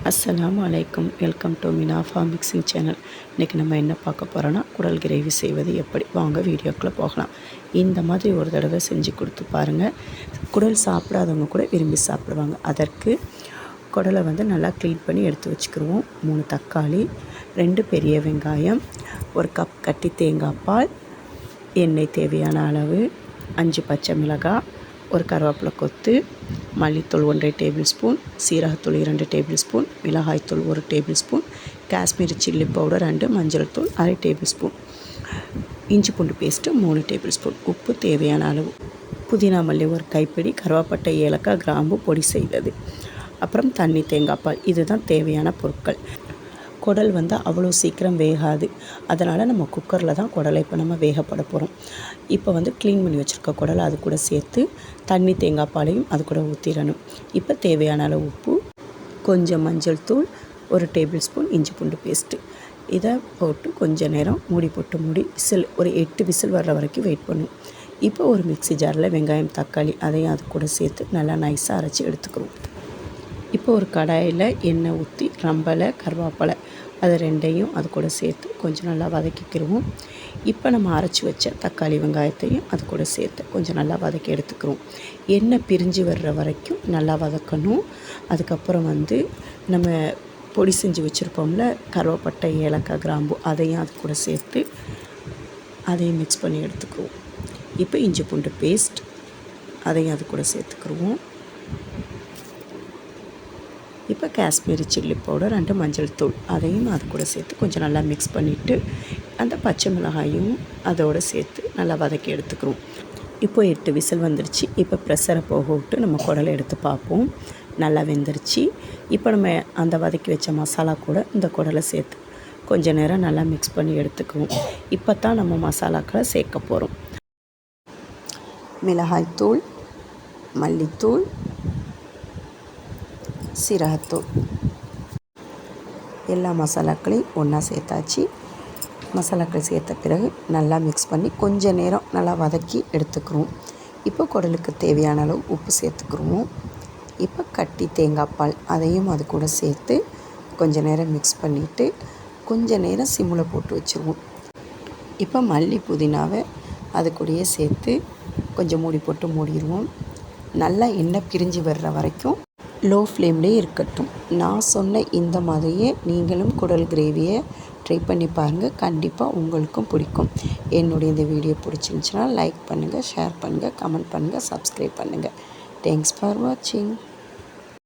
அஸ்ஸலாமு அலைக்கும். Welcome to Minafa mixing channel. இன்றைக்கி நம்ம என்ன பார்க்க போகிறோன்னா, குடல் கிரேவி செய்வது எப்படி. வாங்க வீடியோக்குள்ளே போகலாம். இந்த மாதிரி ஒரு தடவை செஞ்சு கொடுத்து பாருங்கள். குடல் சாப்பிடாதவங்க கூட விரும்பி சாப்பிடுவாங்க. அதற்கு குடலை நல்லா க்ளீன் பண்ணி எடுத்து வச்சுக்கிடுவோம். 3 தக்காளி, 2 பெரிய வெங்காயம், 1 கப் கட்டி தேங்காய் பால், எண்ணெய் தேவையான அளவு, 5 பச்சை மிளகாய், 1 கருவேப்பிலை கொத்து, மல்லித்தூள் 1 டேபிள் ஸ்பூன், சீரகத்தூள் 2 டேபிள் ஸ்பூன், மிளகாய்த்தூள் 1 table spoon, Kashmiri chilli powder 2, மஞ்சள் தூள் 1/2 டேபிள் ஸ்பூன், இஞ்சி பூண்டு பேஸ்ட்டு 3 டேபிள் ஸ்பூன், உப்பு தேவையான அளவு, புதினா மல்லி 1 கைப்பிடி, கருவேப்பட்டை, ஏலக்காய், கிராம்பு பொடி செய்தது, அப்புறம் தண்ணி, தேங்காய் பால். இதுதான் தேவையான பொருட்கள். குடல் அவ்வளோ சீக்கிரம் வேகாது. அதனால் நம்ம குக்கரில் தான் குடலை இப்போ நம்ம வேகப்பட போகிறோம். இப்போ க்ளீன் பண்ணி வச்சுருக்க குடலை அது கூட சேர்த்து தண்ணி, தேங்காய் பாலையும் அது கூட ஊற்றிடணும். இப்போ தேவையான அளவு உப்பு, கொஞ்சம் மஞ்சள் தூள், 1 டேபிள் ஸ்பூன் இஞ்சி பூண்டு பேஸ்ட்டு. இதை போட்டு கொஞ்சம் நேரம் மூடி விசில் ஒரு 8 விசில் வர்ற வரைக்கும் வெயிட் பண்ணும். இப்போ ஒரு மிக்ஸி ஜாரில் வெங்காயம், தக்காளி அதையும் அது கூட சேர்த்து நல்லா நைஸாக அரைச்சி எடுத்துக்கிறோம். இப்போ ஒரு கடாயில் எண்ணெய் ஊற்றி ரம்பலை, கருவேப்பிலை அது 2ஐயும் அது கூட சேர்த்து கொஞ்சம் நல்லா வதக்கிக்கிடுவோம். இப்போ நம்ம அரைச்சி வச்ச தக்காளி, வெங்காயத்தையும் அது கூட சேர்த்து கொஞ்சம் நல்லா வதக்கி எடுத்துக்கிறோம். எண்ணெய் பிரிஞ்சு வர்ற வரைக்கும் நல்லா வதக்கணும். அதுக்கப்புறம் நம்ம பொடி செஞ்சு வச்சுருப்போம்ல, கருவேப்பட்டை, ஏலக்காய், கிராம்பு அதையும் அது கூட சேர்த்து அதையும் மிக்ஸ் பண்ணி எடுத்துக்குவோம். இப்போ இஞ்சி பூண்டு பேஸ்ட் அதையும் அது கூட சேர்த்துக்குருவோம். இப்போ காஷ்மீரி சில்லி பவுடர் 2 மஞ்சள் தூள் அதையும் அது கூட சேர்த்து கொஞ்சம் நல்லா மிக்ஸ் பண்ணிவிட்டு அந்த பச்சை மிளகாயும் அதோடு சேர்த்து நல்லா வதக்கி எடுத்துக்கிறோம். இப்போ 8 விசில் வந்துருச்சு. இப்போ ப்ரெஷரை போக விட்டு நம்ம குடலை எடுத்து பார்ப்போம். நல்லா வெந்துருச்சு. இப்போ நம்ம அந்த வதக்கி வச்ச மசாலா கூட இந்த குடலை சேர்த்து கொஞ்சம் நேரம் நல்லா மிக்ஸ் பண்ணி எடுத்துக்குவோம். இப்போ தான் நம்ம மசாலாக்களை சேர்க்க போகிறோம். மிளகாய்த்தூள், மல்லித்தூள், சீரகத்தூள் எல்லா மசாலாக்களையும் ஒன்றா சேர்த்தாச்சு. மசாலாக்கள் சேர்த்த பிறகு நல்லா மிக்ஸ் பண்ணி கொஞ்சம் நேரம் நல்லா வதக்கி எடுத்துக்கிறோம். இப்போ குடலுக்கு தேவையான அளவு உப்பு சேர்த்துக்கிறோம். இப்போ கட்டி தேங்காய் பால் அதையும் அது கூட சேர்த்து கொஞ்சம் நேரம் மிக்ஸ் பண்ணிவிட்டு கொஞ்சம் நேரம் சிம்மில் போட்டு வச்சுருவோம். இப்போ மல்லி, புதினாவை அது கூடயே சேர்த்து கொஞ்சம் மூடி போட்டு மூடிடுவோம். நல்லா எண்ணெய் பிரிஞ்சு வர்ற வரைக்கும் லோ ஃப்ளேம்லேயே இருக்கட்டும். நான் சொன்ன இந்த மாதிரியே நீங்களும் குடல் கிரேவியை ட்ரை பண்ணி பாருங்கள். கண்டிப்பாக உங்களுக்கும் பிடிக்கும். என்னுடைய இந்த வீடியோ பிடிச்சிருந்துச்சுன்னா லைக் பண்ணுங்கள், ஷேர் பண்ணுங்கள், கமெண்ட் பண்ணுங்கள், சப்ஸ்கிரைப் பண்ணுங்கள். தேங்க்ஸ் ஃபார் வாட்சிங்.